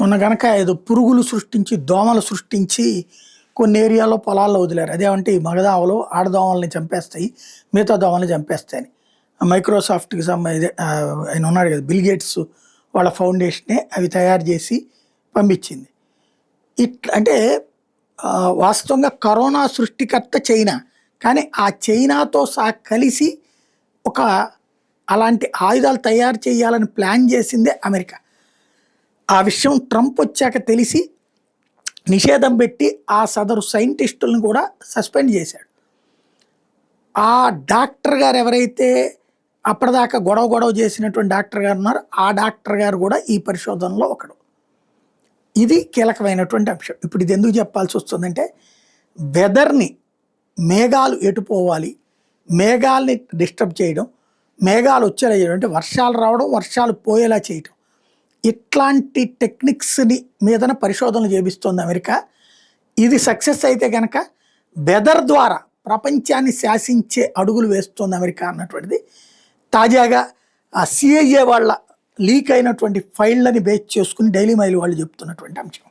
మొన్న గనక ఏదో పురుగులు సృష్టించి, దోమలు సృష్టించి కొన్ని ఏరియాలో పొలాల్లో వదిలారు. అదేమంటే ఈ మగదోమలు ఆడదోమల్ని చంపేస్తాయి. మిగతా దోమల్ని చంపేస్తాయని. మైక్రోసాఫ్ట్‌కి ఆయన ఉన్నాడు కదా! బిల్ గేట్స్ వాళ్ళ ఫౌండేషనే అవి తయారు చేసి పంపించింది. అంటే వాస్తవంగా కరోనా సృష్టికర్త చైనా. కానీ ఆ చైనాతో కలిసి ఒక అలాంటి ఆయుధాలు తయారు చేయాలని ప్లాన్ చేసిందే అమెరికా. ఆ విషయం ట్రంప్ వచ్చాక తెలిసి నిషేధం పెట్టి ఆ సదరు సైంటిస్టులను కూడా సస్పెండ్ చేశాడు. ఆ డాక్టర్ గారు ఎవరైతే అప్పటిదాకా గొడవ చేసినటువంటి డాక్టర్ గారు ఉన్నారో ఆ డాక్టర్ గారు కూడా ఈ పరిశోధనలో ఒకడు. ఇది కీలకమైనటువంటి అంశం. ఇప్పుడు ఇది ఎందుకు చెప్పాల్సి వస్తుందంటే వెదర్ని మేఘాలు ఎటుపోవాలి, మేఘాలని డిస్టర్బ్ చేయడం, మేఘాలు వచ్చేలా చేయడం, అంటే వర్షాలు రావడం, వర్షాలు పోయేలా చేయడం, ఇట్లాంటి టెక్నిక్స్ని మీదన పరిశోధనలు చేపిస్తోంది అమెరికా. ఇది సక్సెస్ అయితే కనుక వెదర్ ద్వారా ప్రపంచాన్ని శాసించే అడుగులు వేస్తోంది అమెరికా అన్నటువంటిది తాజాగా ఆ సిఐఏ వాళ్ళ లీక్ అయినటువంటి ఫైళ్ళని బేస్ చేసుకుని డైలీ మైల్ వాళ్ళు చెప్తున్నటువంటి అంశం.